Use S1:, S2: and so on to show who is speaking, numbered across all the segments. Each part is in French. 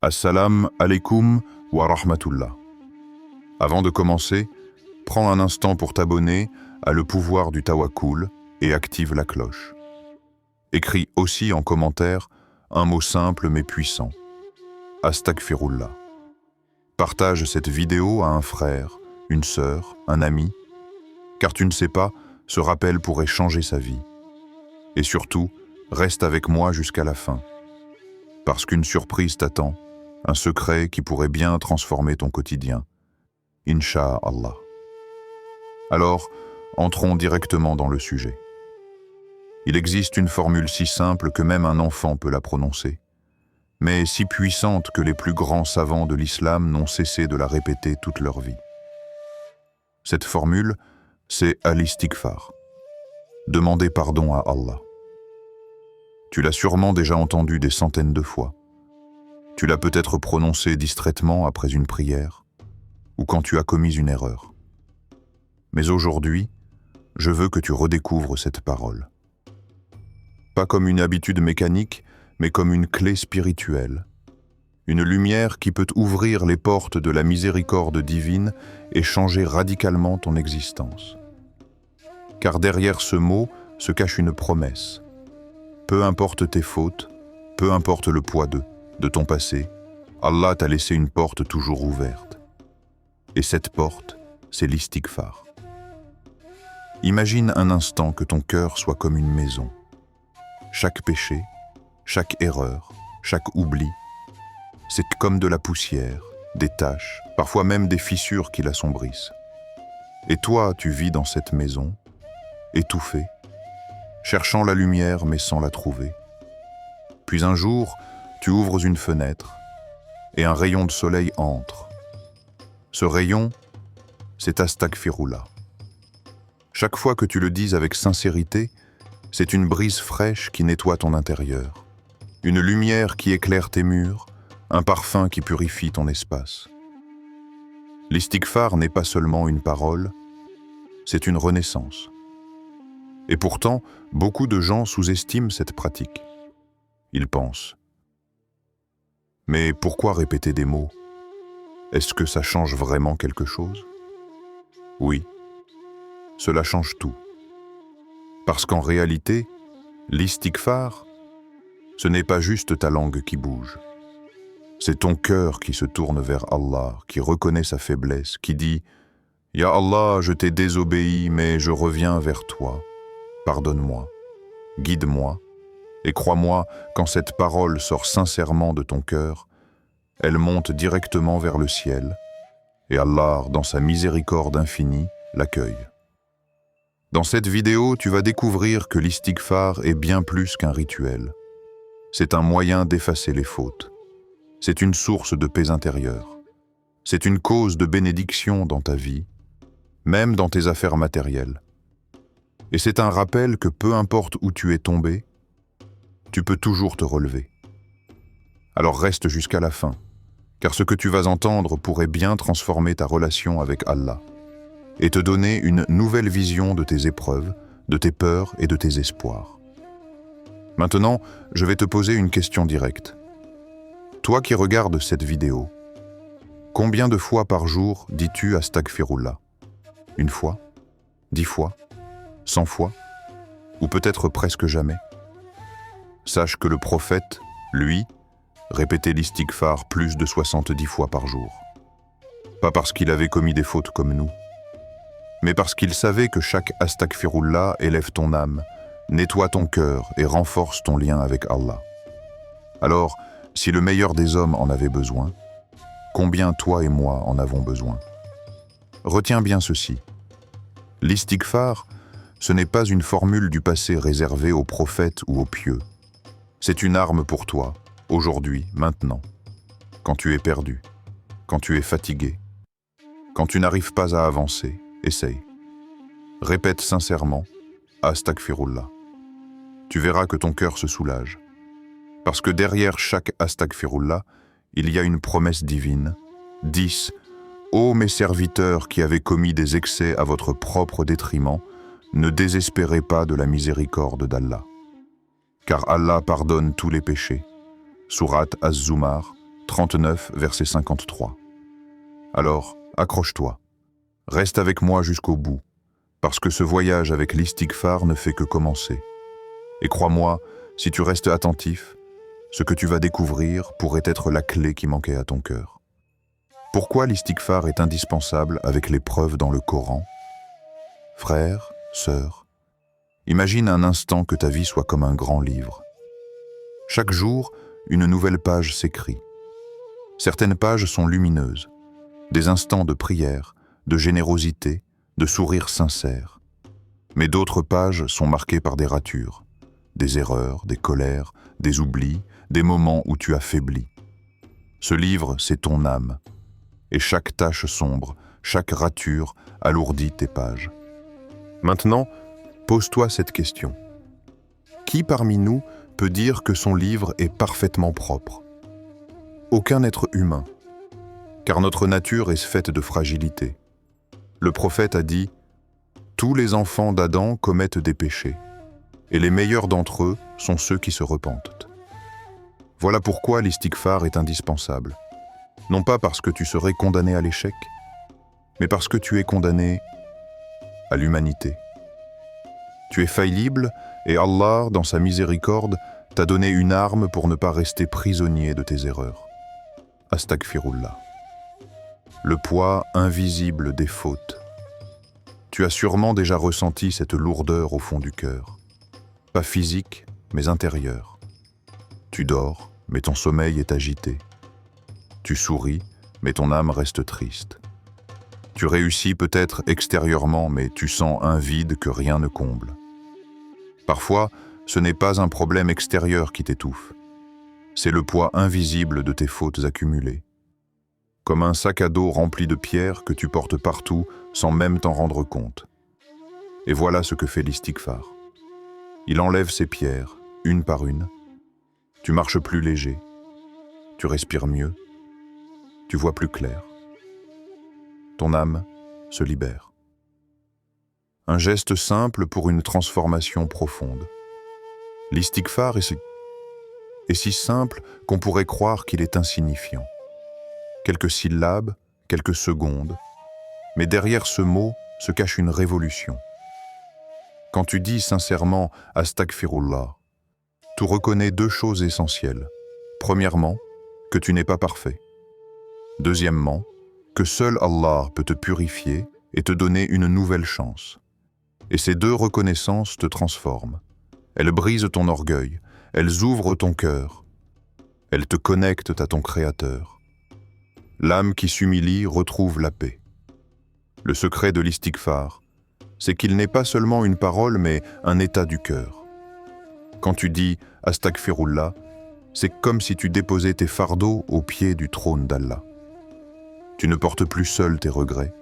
S1: Assalam alaikum wa rahmatullah. Avant de commencer, prends un instant pour t'abonner à Le Pouvoir du Tawakkul et active la cloche. Écris aussi en commentaire un mot simple mais puissant. Astaghfirullah. Partage cette vidéo à un frère, une sœur, un ami, car tu ne sais pas, ce rappel pourrait changer sa vie. Et surtout, reste avec moi jusqu'à la fin, parce qu'une surprise t'attend, un secret qui pourrait bien transformer ton quotidien. Inch'Allah. Alors, entrons directement dans le sujet. Il existe une formule si simple que même un enfant peut la prononcer, mais si puissante que les plus grands savants de l'islam n'ont cessé de la répéter toute leur vie. Cette formule, c'est al-istighfar. Demander pardon à Allah. Tu l'as sûrement déjà entendu des centaines de fois. Tu l'as peut-être prononcé distraitement après une prière, ou quand tu as commis une erreur. Mais aujourd'hui, je veux que tu redécouvres cette parole. Pas comme une habitude mécanique, mais comme une clé spirituelle. Une lumière qui peut ouvrir les portes de la miséricorde divine et changer radicalement ton existence. Car derrière ce mot se cache une promesse. Peu importe tes fautes, peu importe le poids de ton passé, Allah t'a laissé une porte toujours ouverte. Et cette porte, c'est l'istighfar. Imagine un instant que ton cœur soit comme une maison. Chaque péché, chaque erreur, chaque oubli, c'est comme de la poussière, des taches, parfois même des fissures qui l'assombrissent. Et toi, tu vis dans cette maison, étouffé, cherchant la lumière mais sans la trouver. Puis un jour, tu ouvres une fenêtre et un rayon de soleil entre. Ce rayon, c'est Astaghfirullah. Chaque fois que tu le dis avec sincérité, c'est une brise fraîche qui nettoie ton intérieur, une lumière qui éclaire tes murs, un parfum qui purifie ton espace. L'istighfar n'est pas seulement une parole, c'est une renaissance. Et pourtant, beaucoup de gens sous-estiment cette pratique. Ils pensent: mais pourquoi répéter des mots? Est-ce que ça change vraiment quelque chose? Oui, cela change tout. Parce qu'en réalité, l'istighfar, ce n'est pas juste ta langue qui bouge. C'est ton cœur qui se tourne vers Allah, qui reconnaît sa faiblesse, qui dit « Ya Allah, je t'ai désobéi, mais je reviens vers toi. Pardonne-moi, guide-moi. » Et crois-moi, quand cette parole sort sincèrement de ton cœur, elle monte directement vers le ciel, et Allah, dans sa miséricorde infinie, l'accueille. Dans cette vidéo, tu vas découvrir que l'istighfar est bien plus qu'un rituel. C'est un moyen d'effacer les fautes. C'est une source de paix intérieure. C'est une cause de bénédiction dans ta vie, même dans tes affaires matérielles. Et c'est un rappel que peu importe où tu es tombé, tu peux toujours te relever. Alors reste jusqu'à la fin, car ce que tu vas entendre pourrait bien transformer ta relation avec Allah et te donner une nouvelle vision de tes épreuves, de tes peurs et de tes espoirs. Maintenant, je vais te poser une question directe. Toi qui regardes cette vidéo, combien de fois par jour dis-tu Astaghfirullah? Une fois? 10 fois? 100 fois? Ou peut-être presque jamais? Sache que le prophète, lui, répétait l'istighfar plus de 70 fois par jour. Pas parce qu'il avait commis des fautes comme nous, mais parce qu'il savait que chaque Astaghfirullah élève ton âme, nettoie ton cœur et renforce ton lien avec Allah. Alors, si le meilleur des hommes en avait besoin, combien toi et moi en avons besoin? Retiens bien ceci. L'istighfar, ce n'est pas une formule du passé réservée aux prophètes ou aux pieux. C'est une arme pour toi, aujourd'hui, maintenant. Quand tu es perdu, quand tu es fatigué, quand tu n'arrives pas à avancer, essaye. Répète sincèrement Astaghfirullah. Tu verras que ton cœur se soulage. Parce que derrière chaque Astaghfirullah, il y a une promesse divine. 10. Ô mes serviteurs qui avez commis des excès à votre propre détriment, ne désespérez pas de la miséricorde d'Allah. Car Allah pardonne tous les péchés. Sourate Az-Zumar, 39, verset 53. Alors, accroche-toi. Reste avec moi jusqu'au bout, parce que ce voyage avec l'istighfar ne fait que commencer. Et crois-moi, si tu restes attentif, ce que tu vas découvrir pourrait être la clé qui manquait à ton cœur. Pourquoi l'istighfar est indispensable avec les preuves dans le Coran? Frère, sœur, imagine un instant que ta vie soit comme un grand livre. Chaque jour, une nouvelle page s'écrit. Certaines pages sont lumineuses, des instants de prière, de générosité, de sourires sincères. Mais d'autres pages sont marquées par des ratures, des erreurs, des colères, des oublis, des moments où tu as faibli. Ce livre, c'est ton âme. Et chaque tache sombre, chaque rature alourdit tes pages. Maintenant, pose-toi cette question. Qui parmi nous peut dire que son livre est parfaitement propre? Aucun être humain, car notre nature est faite de fragilité. Le prophète a dit « Tous les enfants d'Adam commettent des péchés, et les meilleurs d'entre eux sont ceux qui se repentent. » Voilà pourquoi l'istighfar est indispensable. Non pas parce que tu serais condamné à l'échec, mais parce que tu es condamné à l'humanité. Tu es faillible et Allah, dans sa miséricorde, t'a donné une arme pour ne pas rester prisonnier de tes erreurs. Astaghfirullah. Le poids invisible des fautes. Tu as sûrement déjà ressenti cette lourdeur au fond du cœur. Pas physique, mais intérieure. Tu dors, mais ton sommeil est agité. Tu souris, mais ton âme reste triste. Tu réussis peut-être extérieurement, mais tu sens un vide que rien ne comble. Parfois, ce n'est pas un problème extérieur qui t'étouffe. C'est le poids invisible de tes fautes accumulées. Comme un sac à dos rempli de pierres que tu portes partout sans même t'en rendre compte. Et voilà ce que fait l'istighfar. Il enlève ces pierres, une par une. Tu marches plus léger. Tu respires mieux. Tu vois plus clair. Ton âme se libère. Un geste simple pour une transformation profonde. L'istighfar est si simple qu'on pourrait croire qu'il est insignifiant. Quelques syllabes, quelques secondes, mais derrière ce mot se cache une révolution. Quand tu dis sincèrement « Astaghfirullah », tu reconnais deux choses essentielles. Premièrement, que tu n'es pas parfait. Deuxièmement, que seul Allah peut te purifier et te donner une nouvelle chance. Et ces deux reconnaissances te transforment. Elles brisent ton orgueil, elles ouvrent ton cœur, elles te connectent à ton Créateur. L'âme qui s'humilie retrouve la paix. Le secret de l'istighfar, c'est qu'il n'est pas seulement une parole, mais un état du cœur. Quand tu dis « Astaghfirullah », c'est comme si tu déposais tes fardeaux au pied du trône d'Allah. Tu ne portes plus seul tes regrets,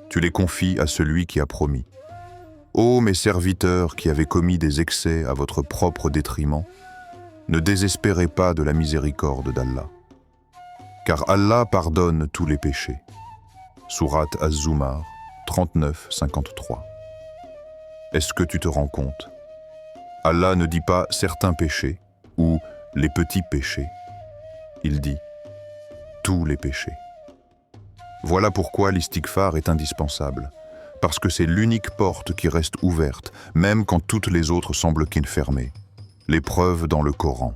S1: tu les confies à celui qui a promis. Ô mes serviteurs qui avez commis des excès à votre propre détriment, ne désespérez pas de la miséricorde d'Allah. Car Allah pardonne tous les péchés. Sourate Az-Zumar 39-53. Est-ce que tu te rends compte? Allah ne dit pas certains péchés ou les petits péchés. Il dit tous les péchés. Voilà pourquoi l'istighfar est indispensable, parce que c'est l'unique porte qui reste ouverte, même quand toutes les autres semblent fermées. Les preuves dans le Coran.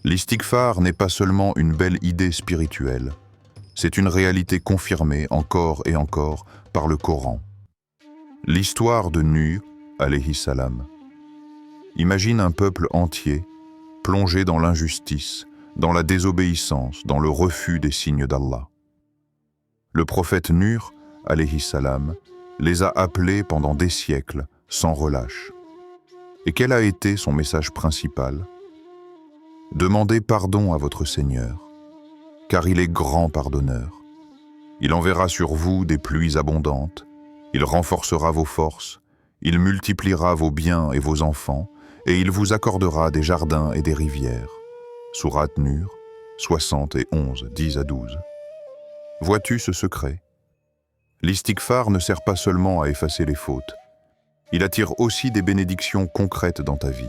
S1: L'istighfar n'est pas seulement une belle idée spirituelle, c'est une réalité confirmée encore et encore par le Coran. L'histoire de Nuh, alayhi salam. Imagine un peuple entier, plongé dans l'injustice, dans la désobéissance, dans le refus des signes d'Allah. Le prophète Nuh, alayhi salam, les a appelés pendant des siècles, sans relâche. Et quel a été son message principal? Demandez pardon à votre Seigneur, car il est grand pardonneur. Il enverra sur vous des pluies abondantes, il renforcera vos forces, il multipliera vos biens et vos enfants, et il vous accordera des jardins et des rivières. Sourate Nuh, 71, 10 à 12. Vois-tu ce secret? L'istighfar ne sert pas seulement à effacer les fautes, il attire aussi des bénédictions concrètes dans ta vie.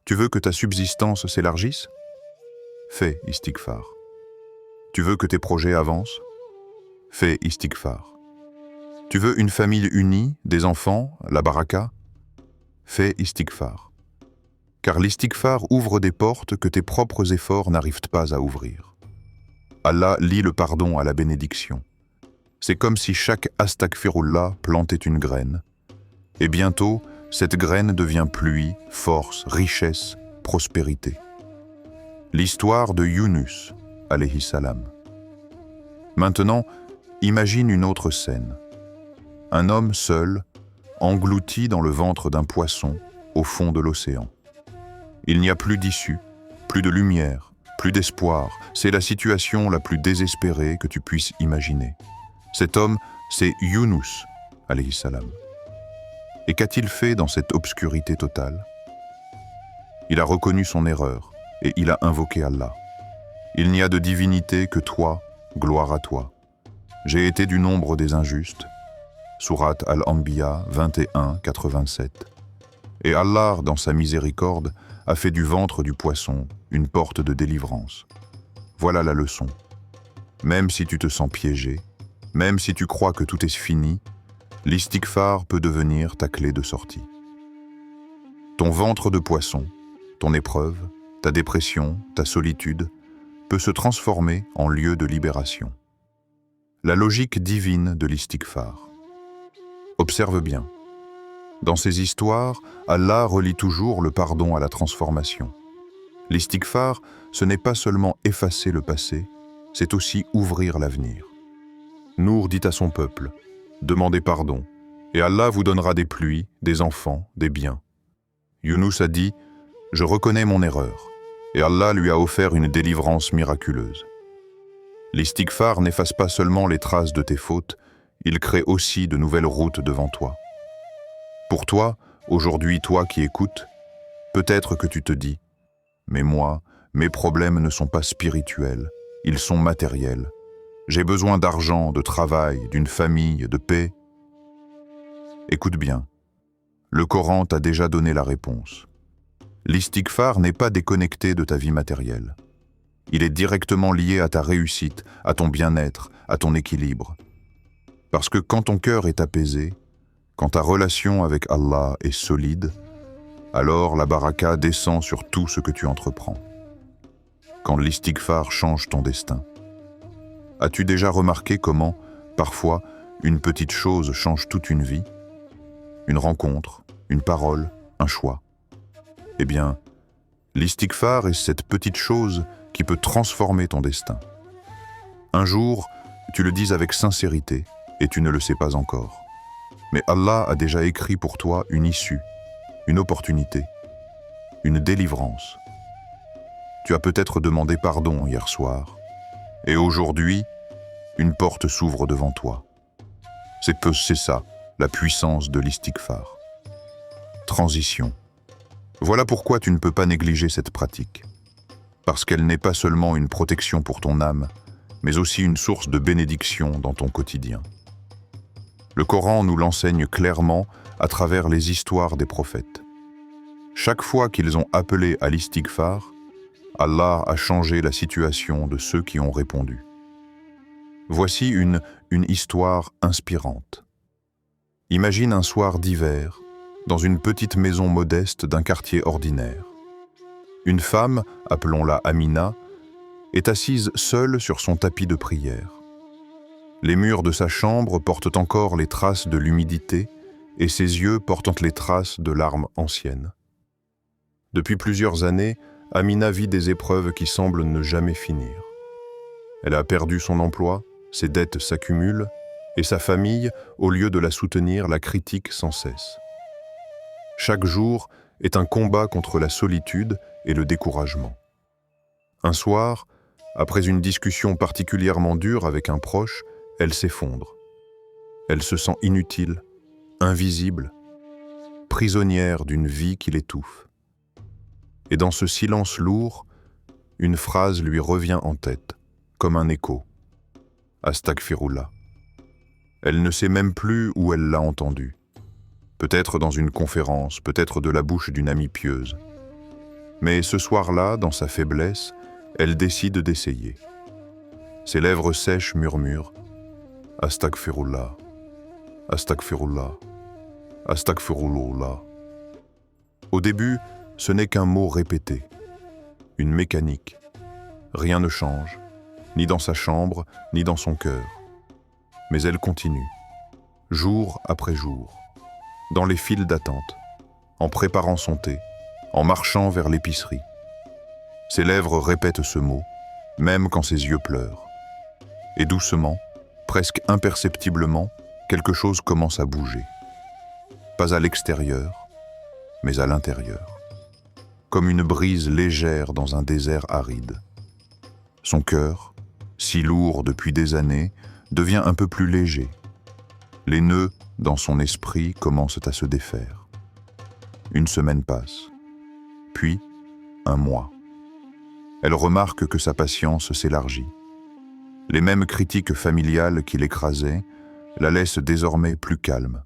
S1: Tu veux que ta subsistance s'élargisse? Fais istighfar. Tu veux que tes projets avancent? Fais istighfar. Tu veux une famille unie, des enfants, la baraka? Fais istighfar. Car l'istighfar ouvre des portes que tes propres efforts n'arrivent pas à ouvrir. Allah lie le pardon à la bénédiction. C'est comme si chaque astaghfirullah plantait une graine. Et bientôt, cette graine devient pluie, force, richesse, prospérité. L'histoire de Yunus, alayhi salam. Maintenant, imagine une autre scène. Un homme seul, englouti dans le ventre d'un poisson, au fond de l'océan. Il n'y a plus d'issue, plus de lumière, plus d'espoir. C'est la situation la plus désespérée que tu puisses imaginer. Cet homme, c'est Yunus, alayhi salam. Et qu'a-t-il fait dans cette obscurité totale? Il a reconnu son erreur et il a invoqué Allah. Il n'y a de divinité que toi, gloire à toi. J'ai été du nombre des injustes. Sourate Al-Anbiya 21, 87. Et Allah, dans sa miséricorde, a fait du ventre du poisson une porte de délivrance. Voilà la leçon. Même si tu te sens piégé, même si tu crois que tout est fini, l'istighfar peut devenir ta clé de sortie. Ton ventre de poisson, ton épreuve, ta dépression, ta solitude, peut se transformer en lieu de libération. La logique divine de l'istighfar. Observe bien. Dans ces histoires, Allah relie toujours le pardon à la transformation. L'istighfar, ce n'est pas seulement effacer le passé, c'est aussi ouvrir l'avenir. Nour dit à son peuple, demandez pardon, et Allah vous donnera des pluies, des enfants, des biens. Yunus a dit, je reconnais mon erreur, et Allah lui a offert une délivrance miraculeuse. L'istighfar n'efface pas seulement les traces de tes fautes, il crée aussi de nouvelles routes devant toi. Pour toi, aujourd'hui, toi qui écoutes, peut-être que tu te dis « Mais moi, mes problèmes ne sont pas spirituels, ils sont matériels. J'ai besoin d'argent, de travail, d'une famille, de paix. » Écoute bien, le Coran t'a déjà donné la réponse. L'istighfar n'est pas déconnecté de ta vie matérielle. Il est directement lié à ta réussite, à ton bien-être, à ton équilibre. Parce que quand ton cœur est apaisé, quand ta relation avec Allah est solide, alors la baraka descend sur tout ce que tu entreprends. Quand l'istighfar change ton destin. As-tu déjà remarqué comment, parfois, une petite chose change toute une vie? Une rencontre, une parole, un choix. Eh bien, l'istighfar est cette petite chose qui peut transformer ton destin. Un jour, tu le dis avec sincérité et tu ne le sais pas encore. Mais Allah a déjà écrit pour toi une issue, une opportunité, une délivrance. Tu as peut-être demandé pardon hier soir, et aujourd'hui, une porte s'ouvre devant toi. C'est ça, la puissance de l'istighfar. Transition. Voilà pourquoi tu ne peux pas négliger cette pratique. Parce qu'elle n'est pas seulement une protection pour ton âme, mais aussi une source de bénédiction dans ton quotidien. Le Coran nous l'enseigne clairement à travers les histoires des prophètes. Chaque fois qu'ils ont appelé à l'istighfar, Allah a changé la situation de ceux qui ont répondu. Voici une histoire inspirante. Imagine un soir d'hiver, dans une petite maison modeste d'un quartier ordinaire. Une femme, appelons-la Amina, est assise seule sur son tapis de prière. Les murs de sa chambre portent encore les traces de l'humidité et ses yeux portent les traces de larmes anciennes. Depuis plusieurs années, Amina vit des épreuves qui semblent ne jamais finir. Elle a perdu son emploi, ses dettes s'accumulent et sa famille, au lieu de la soutenir, la critique sans cesse. Chaque jour est un combat contre la solitude et le découragement. Un soir, après une discussion particulièrement dure avec un proche, elle s'effondre. Elle se sent inutile, invisible, prisonnière d'une vie qui l'étouffe. Et dans ce silence lourd, une phrase lui revient en tête, comme un écho. Astaghfirullah. Elle ne sait même plus où elle l'a entendu. Peut-être dans une conférence, peut-être de la bouche d'une amie pieuse. Mais ce soir-là, dans sa faiblesse, Elle décide d'essayer. Ses lèvres sèches murmurent « Astaghfirullah, Astaghfirullah, Astaghfirullah ». Au début, ce n'est qu'un mot répété, une mécanique. Rien ne change, ni dans sa chambre, ni dans son cœur. Mais elle continue, jour après jour, dans les files d'attente, en préparant son thé, en marchant vers l'épicerie. Ses lèvres répètent ce mot, même quand ses yeux pleurent. Et doucement, presque imperceptiblement, quelque chose commence à bouger. Pas à l'extérieur, mais à l'intérieur. Comme une brise légère dans un désert aride. Son cœur, si lourd depuis des années, devient un peu plus léger. Les nœuds dans son esprit commencent à se défaire. Une semaine passe, puis un mois. Elle remarque que sa patience s'élargit. Les mêmes critiques familiales qui l'écrasaient la laissent désormais plus calme.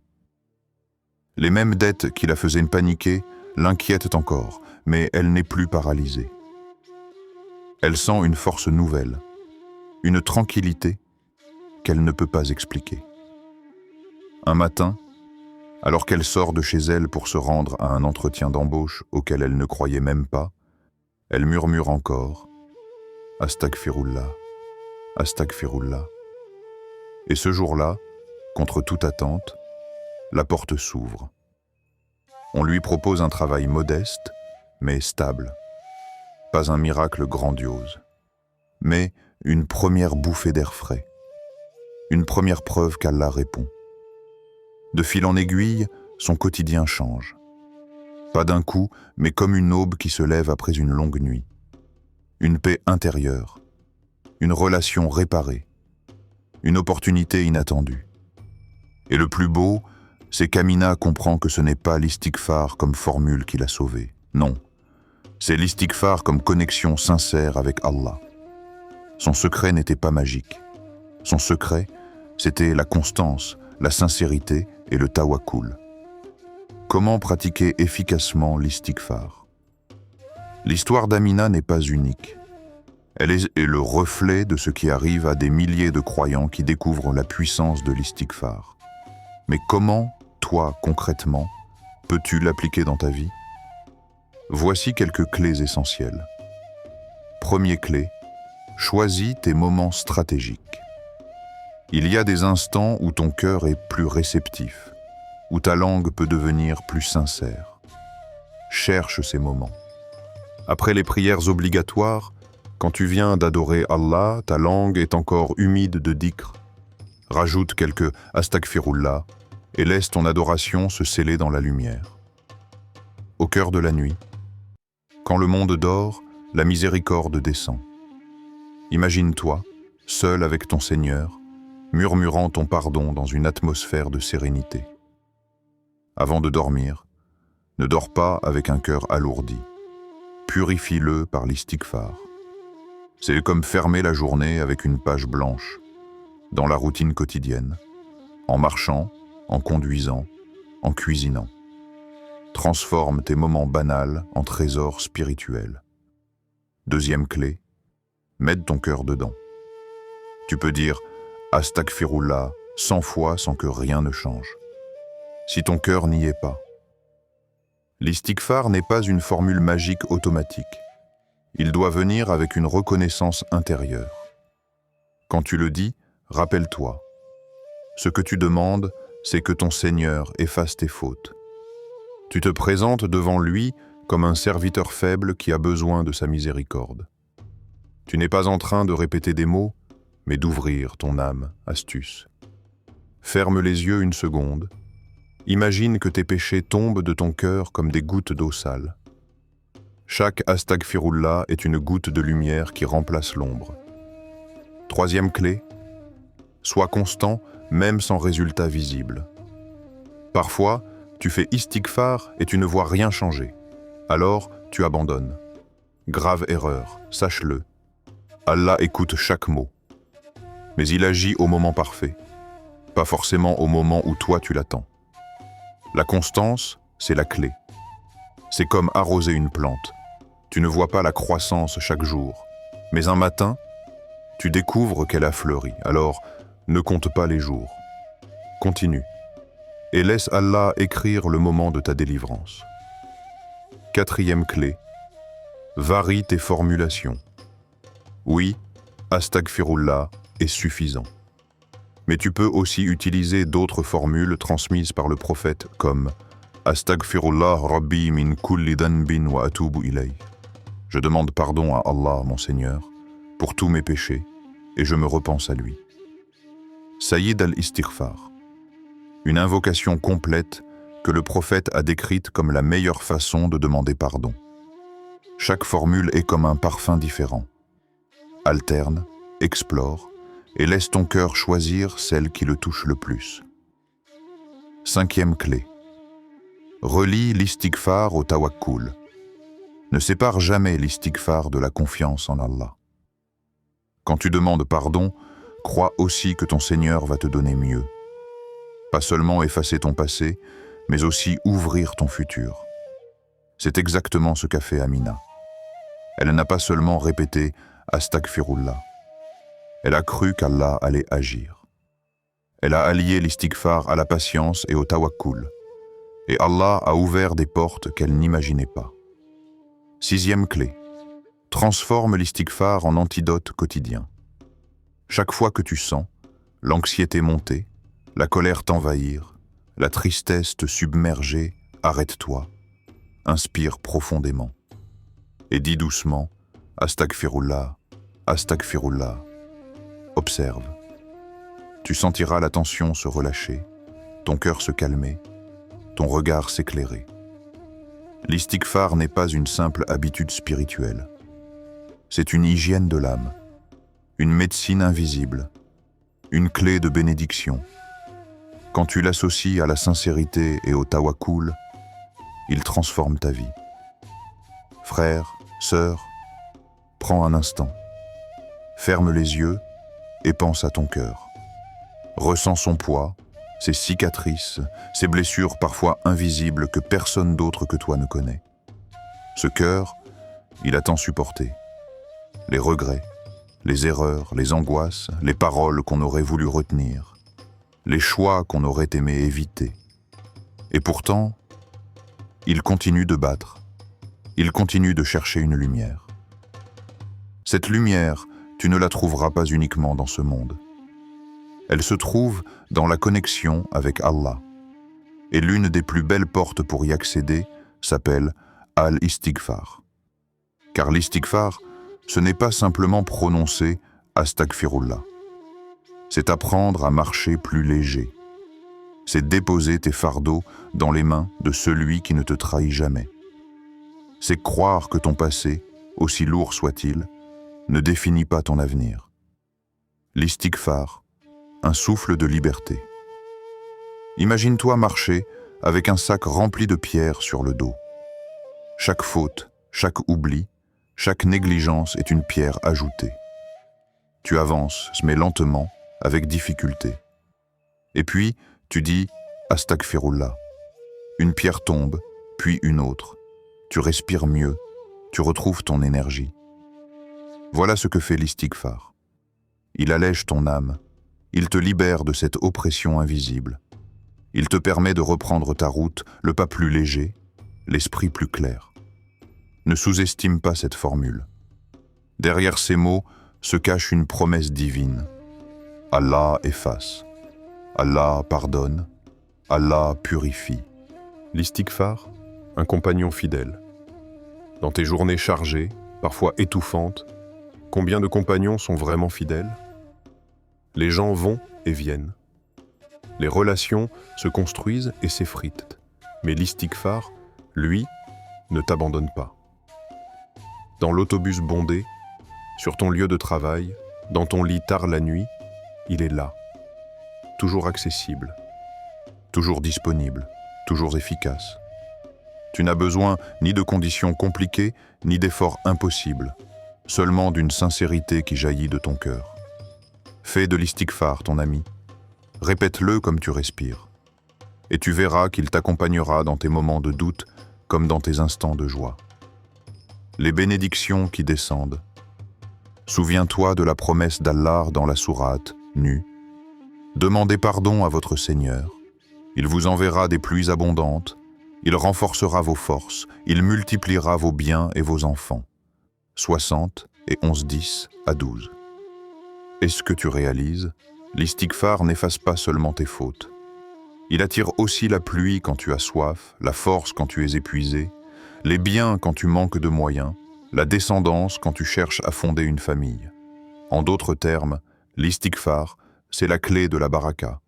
S1: Les mêmes dettes qui la faisaient paniquer l'inquiètent encore, mais elle n'est plus paralysée. Elle sent une force nouvelle, une tranquillité qu'elle ne peut pas expliquer. Un matin, alors qu'elle sort de chez elle pour se rendre à un entretien d'embauche auquel elle ne croyait même pas, elle murmure encore « Astaghfirullah, Astaghfirullah ». Et ce jour-là, contre toute attente, la porte s'ouvre. On lui propose un travail modeste, mais stable. Pas un miracle grandiose, mais une première bouffée d'air frais. Une première preuve qu'Allah répond. De fil en aiguille, son quotidien change. Pas d'un coup, mais comme une aube qui se lève après une longue nuit. Une paix intérieure, une relation réparée, une opportunité inattendue. Et le plus beau, c'est qu'Amina comprend que ce n'est pas l'istighfar comme formule qui l'a sauvée. Non, c'est l'istighfar comme connexion sincère avec Allah. Son secret n'était pas magique. Son secret, c'était la constance, la sincérité et le tawakkul. Comment pratiquer efficacement l'istighfar? L'histoire d'Amina n'est pas unique. Elle est le reflet de ce qui arrive à des milliers de croyants qui découvrent la puissance de l'istighfar. Mais comment, toi, concrètement, peux-tu l'appliquer dans ta vie? Voici quelques clés essentielles. Première clé, choisis tes moments stratégiques. Il y a des instants où ton cœur est plus réceptif, où ta langue peut devenir plus sincère. Cherche ces moments. Après les prières obligatoires, quand tu viens d'adorer Allah, ta langue est encore humide de dhikr. Rajoute quelques astaghfirullah et laisse ton adoration se sceller dans la lumière. Au cœur de la nuit, quand le monde dort, la miséricorde descend. Imagine-toi, seul avec ton Seigneur, murmurant ton pardon dans une atmosphère de sérénité. Avant de dormir, ne dors pas avec un cœur alourdi. Purifie-le par l'istighfar. C'est comme fermer la journée avec une page blanche, dans la routine quotidienne, en marchant, en conduisant, en cuisinant. Transforme tes moments banals en trésors spirituels. Deuxième clé, mets ton cœur dedans. Tu peux dire « Astaghfirullah » 100 fois sans que rien ne change. Si ton cœur n'y est pas. L'istighfar n'est pas une formule magique automatique. Il doit venir avec une reconnaissance intérieure. Quand tu le dis, rappelle-toi. Ce que tu demandes, c'est que ton Seigneur efface tes fautes. Tu te présentes devant lui comme un serviteur faible qui a besoin de sa miséricorde. Tu n'es pas en train de répéter des mots, mais d'ouvrir ton âme, astuce. Ferme les yeux une seconde. Imagine que tes péchés tombent de ton cœur comme des gouttes d'eau sale. Chaque astaghfirullah est une goutte de lumière qui remplace l'ombre. Troisième clé, sois constant même sans résultat visible. Parfois, tu fais istighfar et tu ne vois rien changer. Alors, tu abandonnes. Grave erreur, sache-le. Allah écoute chaque mot. Mais il agit au moment parfait, pas forcément au moment où toi tu l'attends. La constance, c'est la clé. C'est comme arroser une plante. Tu ne vois pas la croissance chaque jour, Mais un matin, tu découvres qu'elle a fleuri, alors ne compte pas les jours. Continue et laisse Allah écrire le moment de ta délivrance. Quatrième clé, varie tes formulations. Oui, Astaghfirullah est suffisant. Mais tu peux aussi utiliser d'autres formules transmises par le prophète comme Astaghfirullah Rabbi min kulli dhanbin wa atubu ilayh. Je demande pardon à Allah, mon Seigneur, pour tous mes péchés, et je me repense à lui. Sayyid al-Istighfar, une invocation complète que le prophète a décrite comme la meilleure façon de demander pardon. Chaque formule est comme un parfum différent. Alterne, explore, et laisse ton cœur choisir celle qui le touche le plus. Cinquième clé. Relie l'istighfar au tawakkul. Ne sépare jamais l'istighfar de la confiance en Allah. Quand tu demandes pardon, crois aussi que ton Seigneur va te donner mieux. Pas seulement effacer ton passé, mais aussi ouvrir ton futur. C'est exactement ce qu'a fait Amina. Elle n'a pas seulement répété « Astaghfirullah ». Elle a cru qu'Allah allait agir. Elle a allié l'istighfar à la patience et au tawakkul. Et Allah a ouvert des portes qu'elle n'imaginait pas. Sixième clé. Transforme l'istighfar en antidote quotidien. Chaque fois que tu sens l'anxiété monter, la colère t'envahir, la tristesse te submerger, arrête-toi, inspire profondément et dis doucement « Astaghfirullah, Astaghfirullah ». Observe. Tu sentiras la tension se relâcher, ton cœur se calmer, ton regard s'éclairer. L'istighfar n'est pas une simple habitude spirituelle. C'est une hygiène de l'âme, une médecine invisible, une clé de bénédiction. Quand tu l'associes à la sincérité et au tawakkul, il transforme ta vie. Frère, sœur, prends un instant, ferme les yeux et pense à ton cœur. Ressens son poids, ses cicatrices, ses blessures parfois invisibles que personne d'autre que toi ne connaît. Ce cœur, il a tant supporté. Les regrets, les erreurs, les angoisses, les paroles qu'on aurait voulu retenir, les choix qu'on aurait aimé éviter. Et pourtant, il continue de battre. Il continue de chercher une lumière. Cette lumière, tu ne la trouveras pas uniquement dans ce monde. Elle se trouve dans la connexion avec Allah. Et l'une des plus belles portes pour y accéder s'appelle Al-Istighfar. Car l'istighfar, ce n'est pas simplement prononcer Astaghfirullah. C'est apprendre à marcher plus léger. C'est déposer tes fardeaux dans les mains de celui qui ne te trahit jamais. C'est croire que ton passé, aussi lourd soit-il, ne définit pas ton avenir. L'istighfar, un souffle de liberté. Imagine-toi marcher avec un sac rempli de pierres sur le dos. Chaque faute, chaque oubli, chaque négligence est une pierre ajoutée. Tu avances, mais lentement, avec difficulté. Et puis, tu dis « Astaghfirullah ». Une pierre tombe, puis une autre. Tu respires mieux, tu retrouves ton énergie. Voilà ce que fait l'istighfar. Il allège ton âme, il te libère de cette oppression invisible. Il te permet de reprendre ta route, le pas plus léger, l'esprit plus clair. Ne sous-estime pas cette formule. Derrière ces mots se cache une promesse divine. Allah efface, Allah pardonne, Allah purifie. L'istighfar, un compagnon fidèle. Dans tes journées chargées, parfois étouffantes, combien de compagnons sont vraiment fidèles? Les gens vont et viennent. Les relations se construisent et s'effritent. Mais l'istighfar, lui, ne t'abandonne pas. Dans l'autobus bondé, sur ton lieu de travail, dans ton lit tard la nuit, il est là, toujours accessible, toujours disponible, toujours efficace. Tu n'as besoin ni de conditions compliquées, ni d'efforts impossibles, seulement d'une sincérité qui jaillit de ton cœur. Fais de l'istighfar, ton ami. Répète-le comme tu respires. Et tu verras qu'il t'accompagnera dans tes moments de doute comme dans tes instants de joie. Les bénédictions qui descendent. Souviens-toi de la promesse d'Allah dans la sourate, nu. Demandez pardon à votre Seigneur. Il vous enverra des pluies abondantes. Il renforcera vos forces. Il multipliera vos biens et vos enfants. 60 et 11-10 à 12. Est-ce que tu réalises? L'istighfar n'efface pas seulement tes fautes. Il attire aussi la pluie quand tu as soif, la force quand tu es épuisé, les biens quand tu manques de moyens, la descendance quand tu cherches à fonder une famille. En d'autres termes, l'istighfar, c'est la clé de la baraka.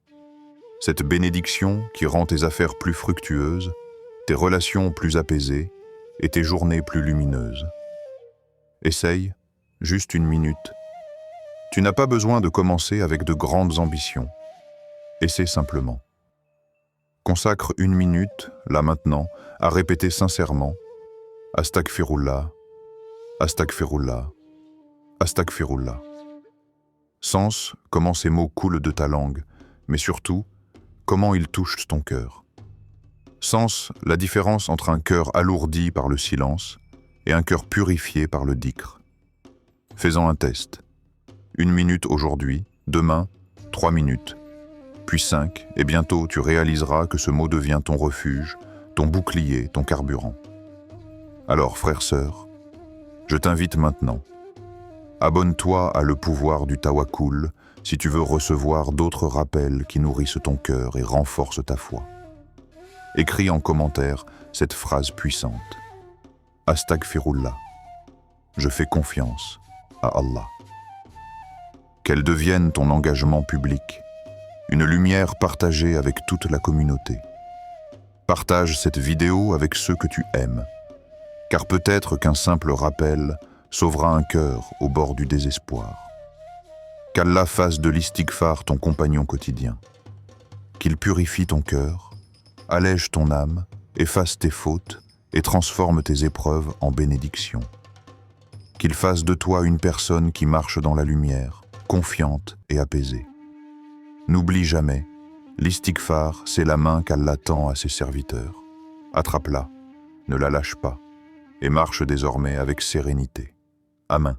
S1: Cette bénédiction qui rend tes affaires plus fructueuses, tes relations plus apaisées et tes journées plus lumineuses. Essaye, juste une minute. Tu n'as pas besoin de commencer avec de grandes ambitions. Essaie simplement. Consacre une minute, là maintenant, à répéter sincèrement « Astaghfirullah, Astaghfirullah, Astaghfirullah ». Sens comment ces mots coulent de ta langue, mais surtout, comment ils touchent ton cœur. Sens la différence entre un cœur alourdi par le silence et un cœur purifié par le dhikr. Fais-en un test. 1 minute aujourd'hui, demain, 3 minutes, puis 5, et bientôt tu réaliseras que ce mot devient ton refuge, ton bouclier, ton carburant. Alors, frères, sœurs, je t'invite maintenant. Abonne-toi à Le Pouvoir du Tawakkul si tu veux recevoir d'autres rappels qui nourrissent ton cœur et renforcent ta foi. Écris en commentaire cette phrase puissante. Astaghfirullah. Je fais confiance à Allah. Qu'elle devienne ton engagement public, une lumière partagée avec toute la communauté. Partage cette vidéo avec ceux que tu aimes, car peut-être qu'un simple rappel sauvera un cœur au bord du désespoir. Qu'Allah fasse de l'istighfar ton compagnon quotidien. Qu'il purifie ton cœur, allège ton âme, efface tes fautes et transforme tes épreuves en bénédictions. Qu'il fasse de toi une personne qui marche dans la lumière, confiante et apaisée. N'oublie jamais, l'istighfar, c'est la main qu'Allah tend à ses serviteurs. Attrape-la, ne la lâche pas, et marche désormais avec sérénité. Amen.